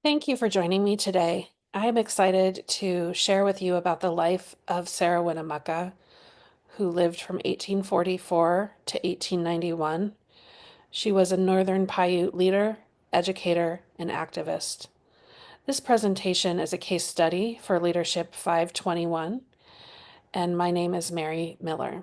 Thank you for joining me today. I am excited to share with you about the life of Sarah Winnemucca, who lived from 1844 to 1891. She was a Northern Paiute leader, educator, and activist. This presentation is a case study for Leadership 521, and my name is Mary Miller.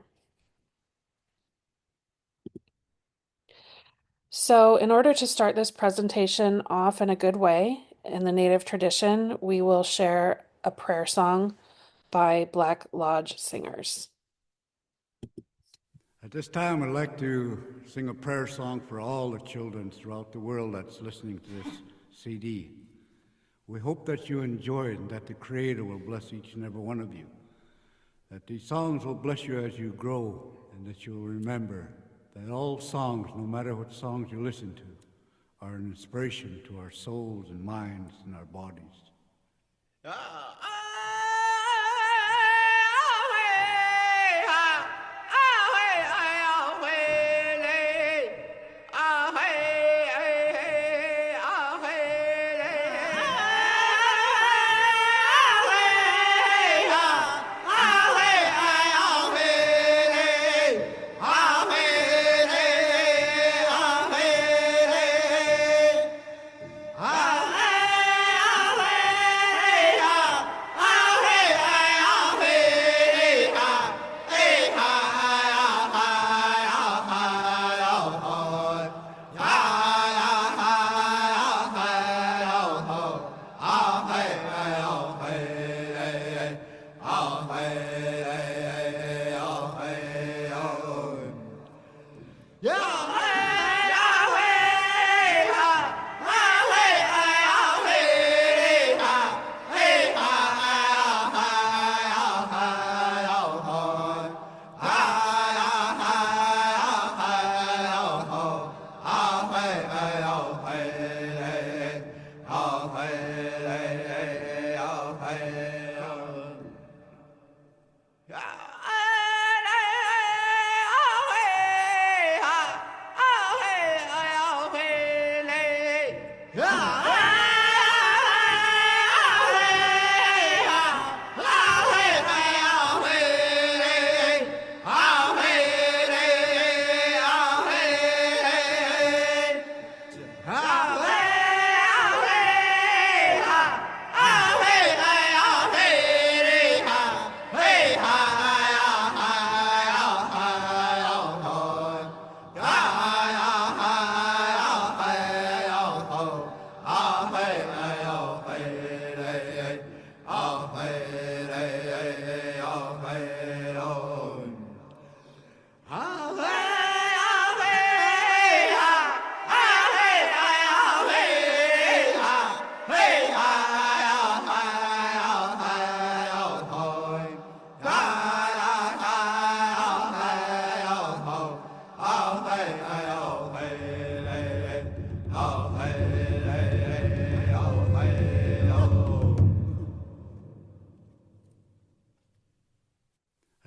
So, in order to start this presentation off in a good way, in the Native tradition, we will share a prayer song by Black Lodge singers. At this time, I'd like to sing a prayer song for all the children throughout the world that's listening to this CD. We hope that you enjoy it and that the Creator will bless each and every one of you, that these songs will bless you as you grow, and that you'll remember that all songs, no matter what songs you listen to, are an inspiration to our souls and minds and our bodies.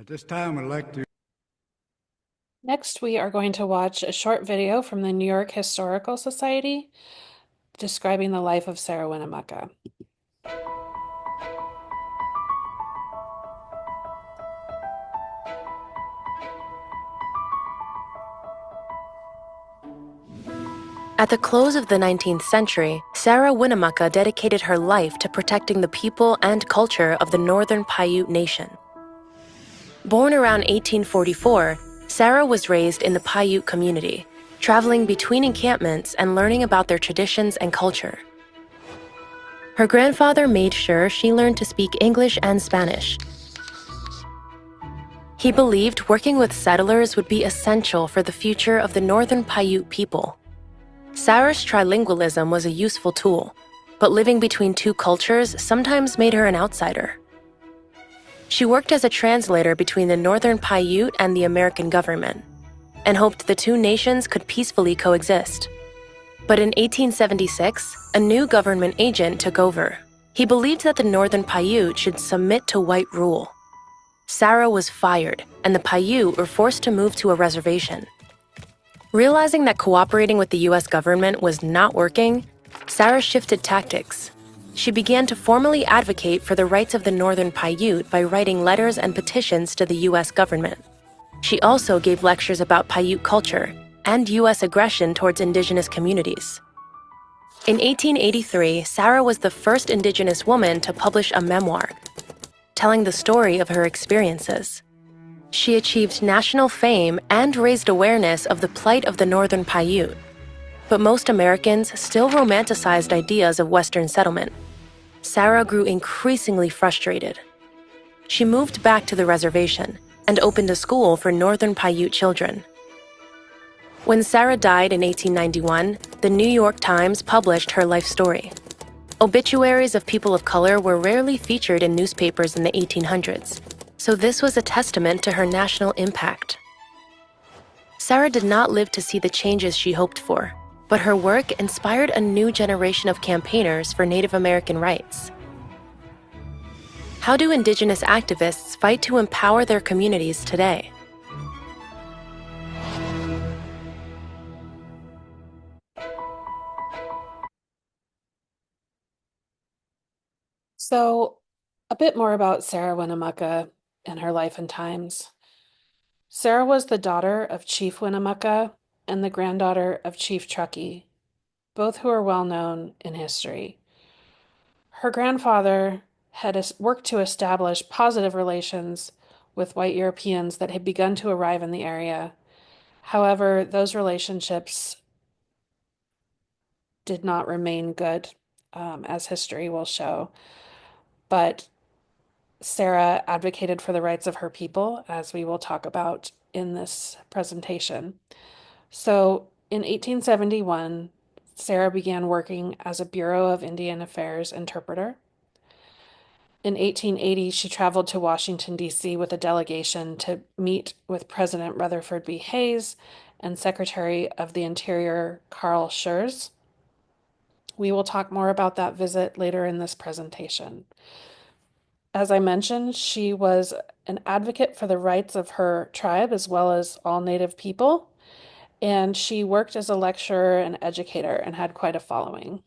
At this time, I'd like to Next, we are going to watch a short video from the New York Historical Society describing the life of Sarah Winnemucca. At the close of the 19th century, Sarah Winnemucca dedicated her life to protecting the people and culture of the Northern Paiute Nation. Born around 1844, Sarah was raised in the Paiute community, traveling between encampments and learning about their traditions and culture. Her grandfather made sure she learned to speak English and Spanish. He believed working with settlers would be essential for the future of the Northern Paiute people. Sarah's trilingualism was a useful tool, but living between two cultures sometimes made her an outsider. She worked as a translator between the Northern Paiute and the American government, and hoped the two nations could peacefully coexist. But in 1876, a new government agent took over. He believed that the Northern Paiute should submit to white rule. Sarah was fired, and the Paiute were forced to move to a reservation. Realizing that cooperating with the U.S. government was not working, Sarah shifted tactics. She began to formally advocate for the rights of the Northern Paiute by writing letters and petitions to the U.S. government. She also gave lectures about Paiute culture and U.S. aggression towards indigenous communities. In 1883, Sarah was the first indigenous woman to publish a memoir, telling the story of her experiences. She achieved national fame and raised awareness of the plight of the Northern Paiute. But most Americans still romanticized ideas of Western settlement. Sarah grew increasingly frustrated. She moved back to the reservation and opened a school for Northern Paiute children. When Sarah died in 1891, the New York Times published her life story. Obituaries of people of color were rarely featured in newspapers in the 1800s, so this was a testament to her national impact. Sarah did not live to see the changes she hoped for, but her work inspired a new generation of campaigners for Native American rights. How do Indigenous activists fight to empower their communities today? So, a bit more about Sarah Winnemucca and her life and times. Sarah was the daughter of Chief Winnemucca and the granddaughter of Chief Truckee, both who are well known in history. Her grandfather had worked to establish positive relations with white Europeans that had begun to arrive in the area. However, those relationships did not remain good, as history will show. But Sarah advocated for the rights of her people, as we will talk about in this presentation. So in 1871, Sarah began working as a Bureau of Indian Affairs interpreter. In 1880, she traveled to Washington, D.C. with a delegation to meet with President Rutherford B. Hayes and Secretary of the Interior Carl Schurz. We will talk more about that visit later in this presentation. As I mentioned, she was an advocate for the rights of her tribe as well as all Native people, and she worked as a lecturer and educator and had quite a following.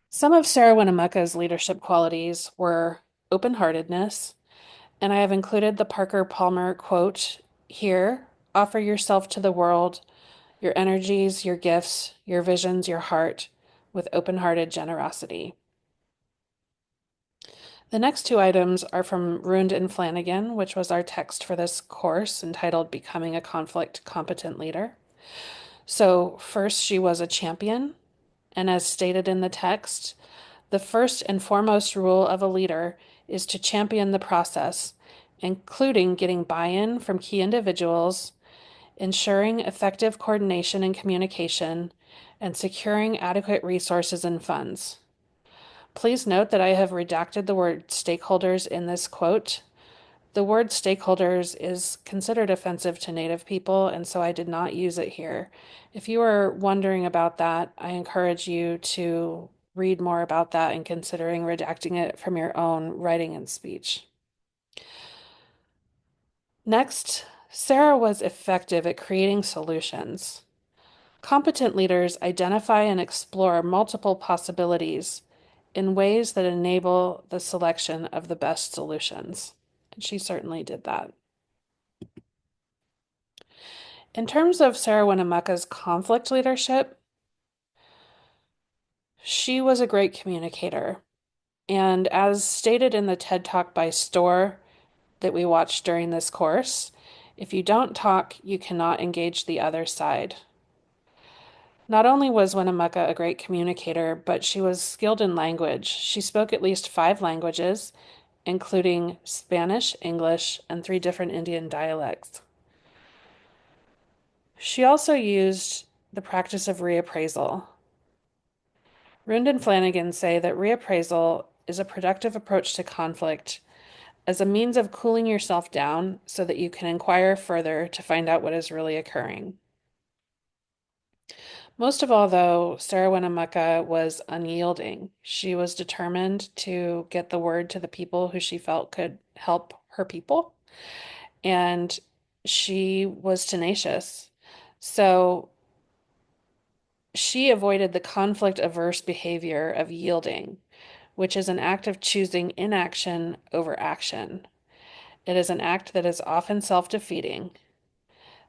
Some of Sarah Winnemucca's leadership qualities were open-heartedness, and I have included the Parker Palmer quote here: offer yourself to the world, your energies, your gifts, your visions, your heart, with open-hearted generosity. The next two items are from Rund and Flanagan, which was our text for this course entitled Becoming a Conflict Competent Leader. So, first, she was a champion, and as stated in the text, the first and foremost rule of a leader is to champion the process, including getting buy-in from key individuals, ensuring effective coordination and communication, and securing adequate resources and funds. Please note that I have redacted the word stakeholders in this quote. The word stakeholders is considered offensive to Native people, and so I did not use it here. If you are wondering about that, I encourage you to read more about that and considering redacting it from your own writing and speech. Next, Sarah was effective at creating solutions. Competent leaders identify and explore multiple possibilities in ways that enable the selection of the best solutions. And she certainly did that. In terms of Sarah Winnemucca's conflict leadership, she was a great communicator. And as stated in the TED Talk by Storr that we watched during this course, if you don't talk, you cannot engage the other side. Not only was Winnemucca a great communicator, but she was skilled in language. She spoke at least 5 languages, including Spanish, English, and 3 different Indian dialects. She also used the practice of reappraisal. Rund and Flanagan say that reappraisal is a productive approach to conflict as a means of cooling yourself down so that you can inquire further to find out what is really occurring. Most of all, though, Sarah Winnemucca was unyielding. She was determined to get the word to the people who she felt could help her people, and she was tenacious. So she avoided the conflict-averse behavior of yielding, which is an act of choosing inaction over action. It is an act that is often self-defeating.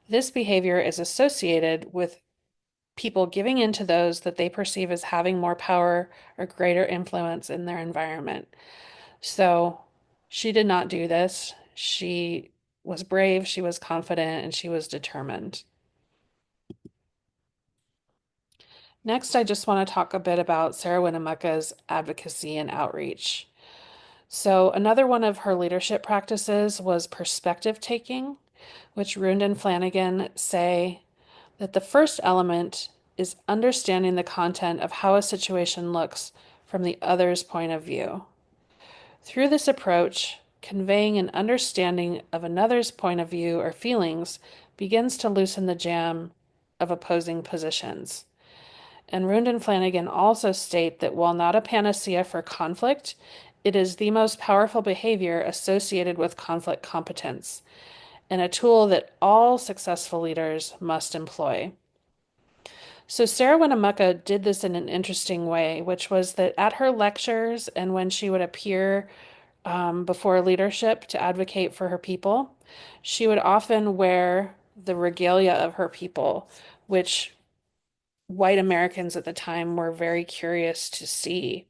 This behavior is associated with people giving in to those that they perceive as having more power or greater influence in their environment. So she did not do this. She was brave, she was confident, and she was determined. Next, I just want to talk a bit about Sarah Winnemucca's advocacy and outreach. So, another one of her leadership practices was perspective taking, which Rund and Flanagan say that the first element is understanding the content of how a situation looks from the other's point of view. Through this approach, conveying an understanding of another's point of view or feelings begins to loosen the jam of opposing positions. And Rund and Flanagan also state that while not a panacea for conflict, it is the most powerful behavior associated with conflict competence and a tool that all successful leaders must employ. So Sarah Winnemucca did this in an interesting way, which was that at her lectures and when she would appear before leadership to advocate for her people, she would often wear the regalia of her people, which white Americans at the time were very curious to see.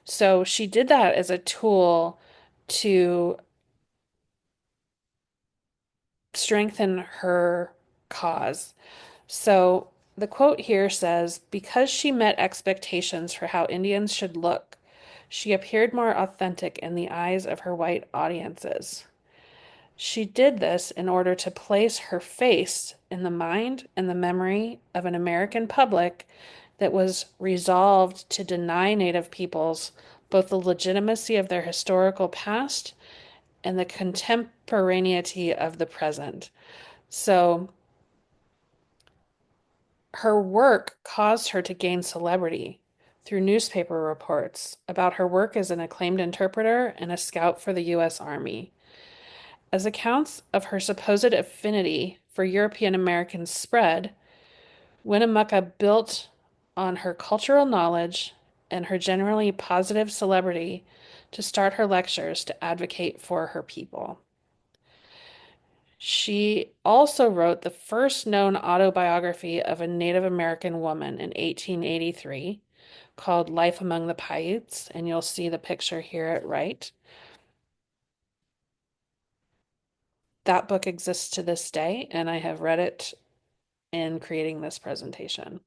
So she did that as a tool to strengthen her cause. So the quote here says, because she met expectations for how Indians should look, she appeared more authentic in the eyes of her white audiences. She did this in order to place her face in the mind and the memory of an American public that was resolved to deny Native peoples both the legitimacy of their historical past and the contemporaneity of the present. So her work caused her to gain celebrity through newspaper reports about her work as an acclaimed interpreter and a scout for the U.S. Army. As accounts of her supposed affinity for European Americans spread, Winnemucca built on her cultural knowledge and her generally positive celebrity to start her lectures to advocate for her people. She also wrote the first known autobiography of a Native American woman in 1883 called Life Among the Paiutes, and you'll see the picture here at right. That book exists to this day, and I have read it in creating this presentation.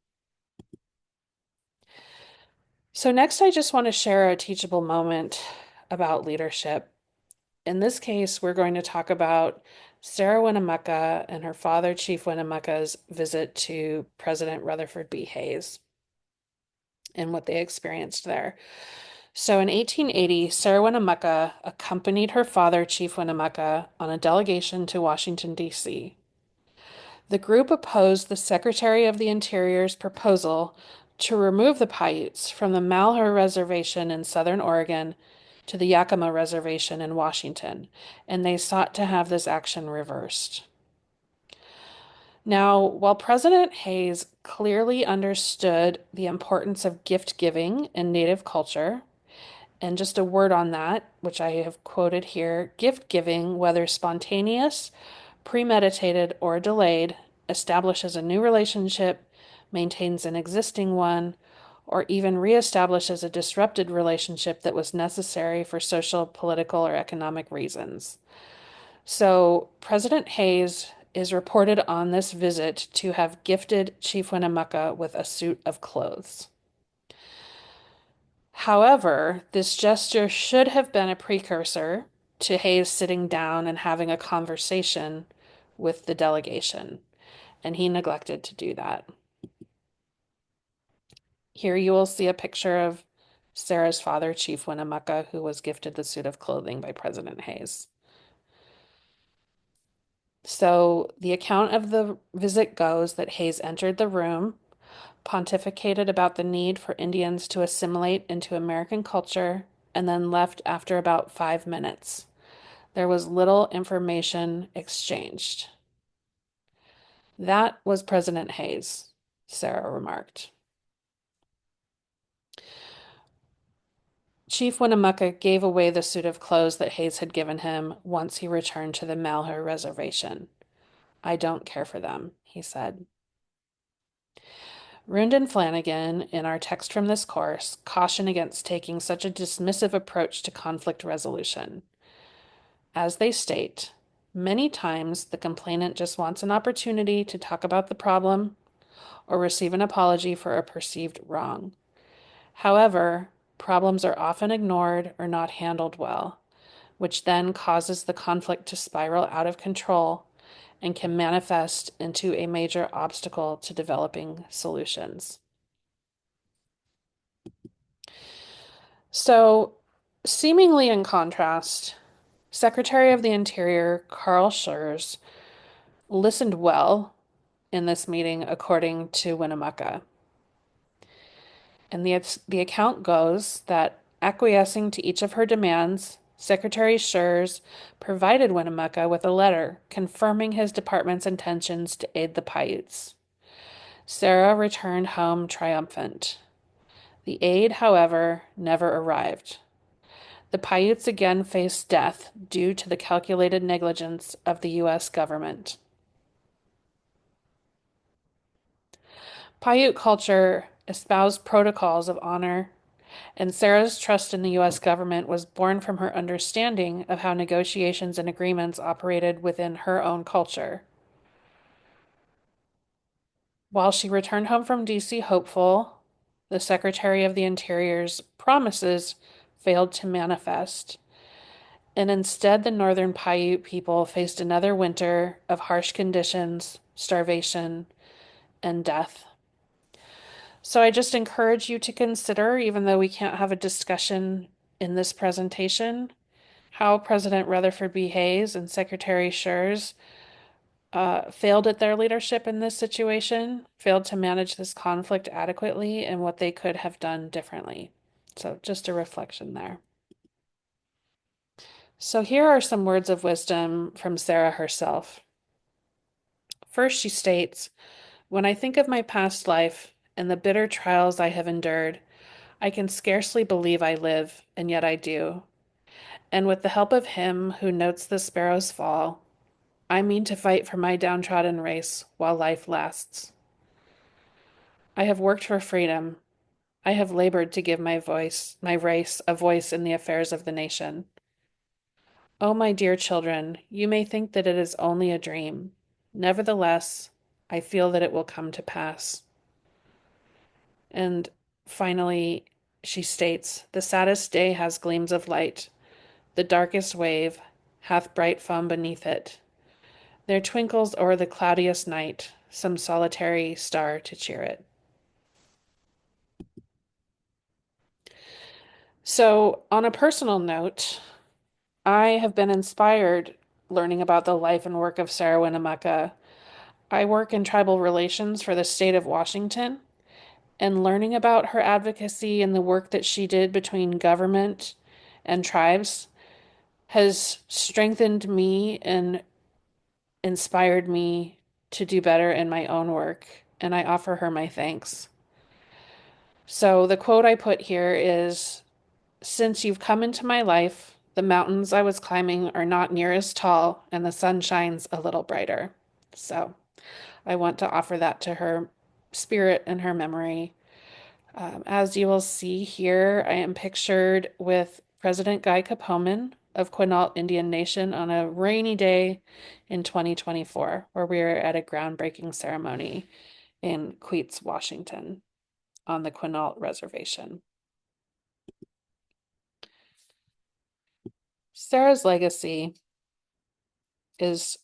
So next, I just want to share a teachable moment about leadership. In this case, we're going to talk about Sarah Winnemucca and her father, Chief Winnemucca's visit to President Rutherford B. Hayes and what they experienced there. So in 1880, Sarah Winnemucca accompanied her father, Chief Winnemucca, on a delegation to Washington, D.C. The group opposed the Secretary of the Interior's proposal to remove the Paiutes from the Malheur Reservation in southern Oregon to the Yakima Reservation in Washington, and they sought to have this action reversed. Now, while President Hayes clearly understood the importance of gift giving in Native culture, and just a word on that, which I have quoted here, gift giving, whether spontaneous, premeditated, or delayed, establishes a new relationship, maintains an existing one, or even reestablishes a disrupted relationship that was necessary for social, political, or economic reasons. So President Hayes is reported on this visit to have gifted Chief Winnemucca with a suit of clothes. However, this gesture should have been a precursor to Hayes sitting down and having a conversation with the delegation, and he neglected to do that. Here you will see a picture of Sarah's father, Chief Winnemucca, who was gifted the suit of clothing by President Hayes. So the account of the visit goes that Hayes entered the room, pontificated about the need for Indians to assimilate into American culture, and then left after about 5 minutes. There was little information exchanged. That was President Hayes, Sarah remarked. Chief Winnemucca gave away the suit of clothes that Hayes had given him once he returned to the Malheur Reservation. I don't care for them, he said. Rund and Flanagan, in our text from this course, caution against taking such a dismissive approach to conflict resolution. As they state, many times the complainant just wants an opportunity to talk about the problem or receive an apology for a perceived wrong. However, problems are often ignored or not handled well, which then causes the conflict to spiral out of control and can manifest into a major obstacle to developing solutions. So, seemingly in contrast, Secretary of the Interior Carl Schurz listened well in this meeting, according to Winnemucca. And the account goes that acquiescing to each of her demands, Secretary Schurz provided Winnemucca with a letter confirming his department's intentions to aid the Paiutes. Sarah returned home triumphant. The aid, however, never arrived. The Paiutes again faced death due to the calculated negligence of the U.S. government. Paiute culture espoused protocols of honor, and Sarah's trust in the U.S. government was born from her understanding of how negotiations and agreements operated within her own culture. While she returned home from D.C. hopeful, the Secretary of the Interior's promises failed to manifest, and instead the Northern Paiute people faced another winter of harsh conditions, starvation, and death. So I just encourage you to consider, even though we can't have a discussion in this presentation, how President Rutherford B. Hayes and Secretary Schurz failed at their leadership in this situation, failed to manage this conflict adequately, and what they could have done differently. So just a reflection there. So here are some words of wisdom from Sarah herself. First, she states, "When I think of my past life and the bitter trials I have endured, I can scarcely believe I live, and yet I do. And with the help of Him who notes the sparrow's fall, I mean to fight for my downtrodden race while life lasts. I have worked for freedom. I have labored to give my race, a voice in the affairs of the nation. Oh, my dear children, you may think that it is only a dream. Nevertheless, I feel that it will come to pass." And finally, she states, "The saddest day has gleams of light. The darkest wave hath bright foam beneath it. There twinkles o'er the cloudiest night some solitary star to cheer it." So, on a personal note, I have been inspired learning about the life and work of Sarah Winnemucca. I work in tribal relations for the state of Washington, and learning about her advocacy and the work that she did between government and tribes has strengthened me and inspired me to do better in my own work, and I offer her my thanks. So the quote I put here is, "Since you've come into my life, the mountains I was climbing are not near as tall, and the sun shines a little brighter." So I want to offer that to her spirit and her memory. As you will see here, I am pictured with President Guy Capoman of Quinault Indian Nation on a rainy day in 2024, where we are at a groundbreaking ceremony in Queets, Washington, on the Quinault Reservation. Sarah's legacy is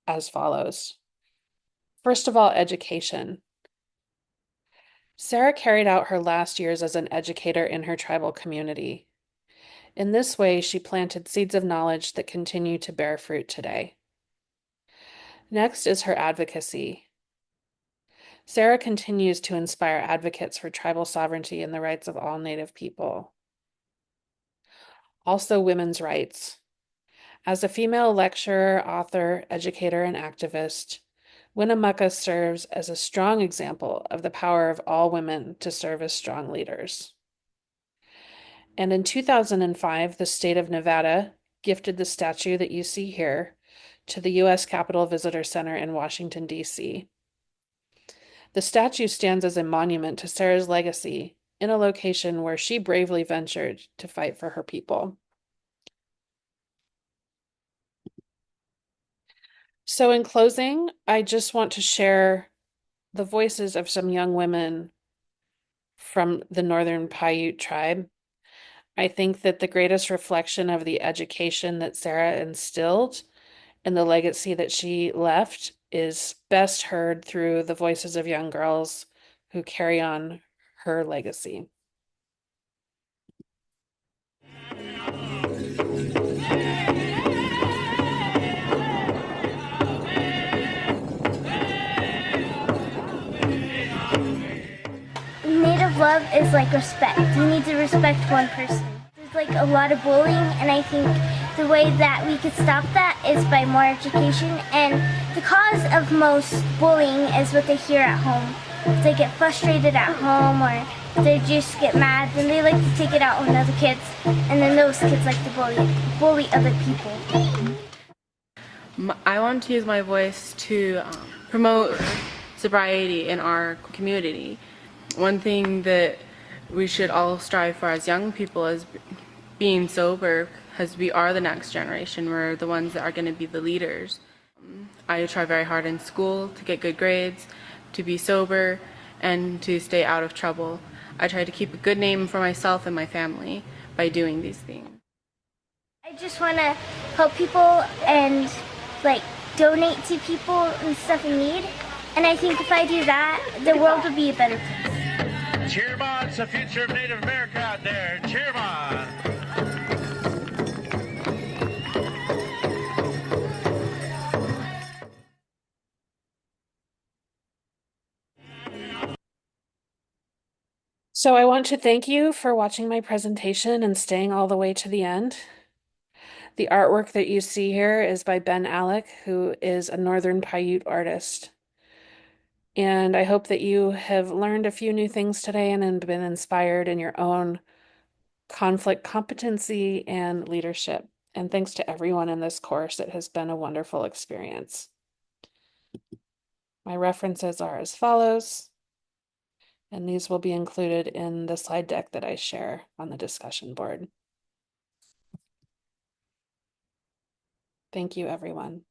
as follows. First of all, education. Sarah carried out her last years as an educator in her tribal community. In this way, she planted seeds of knowledge that continue to bear fruit today. Next is her advocacy. Sarah continues to inspire advocates for tribal sovereignty and the rights of all Native people. Also, women's rights. As a female lecturer, author, educator, and activist, Winnemucca serves as a strong example of the power of all women to serve as strong leaders. And in 2005, the state of Nevada gifted the statue that you see here to the U.S. Capitol Visitor Center in Washington, D.C. The statue stands as a monument to Sarah's legacy in a location where she bravely ventured to fight for her people. So, in closing, I just want to share the voices of some young women from the Northern Paiute tribe. I think that the greatest reflection of the education that Sarah instilled and the legacy that she left is best heard through the voices of young girls who carry on her legacy. Native love is like respect. You need to respect one person. There's like a lot of bullying, and I think the way that we could stop that is by more education. And the cause of most bullying is what they hear at home. If they get frustrated at home or they just get mad, then they like to take it out on other kids, and then those kids like to bully other people. I want to use my voice to promote sobriety in our community. One thing that we should all strive for as young people is being sober, because we are the next generation. We're the ones that are going to be the leaders. I try very hard in school to get good grades, to be sober, and to stay out of trouble. I try to keep a good name for myself and my family by doing these things. I just want to help people and like donate to people and stuff in need. And I think if I do that, the world will be a better place. Cheer 'em on, it's the future of Native America out there. Cheer 'em on. So I want to thank you for watching my presentation and staying all the way to the end. The artwork that you see here is by Ben Alec, who is a Northern Paiute artist. And I hope that you have learned a few new things today and been inspired in your own conflict competency and leadership. And thanks to everyone in this course, it has been a wonderful experience. My references are as follows, and these will be included in the slide deck that I share on the discussion board. Thank you, everyone.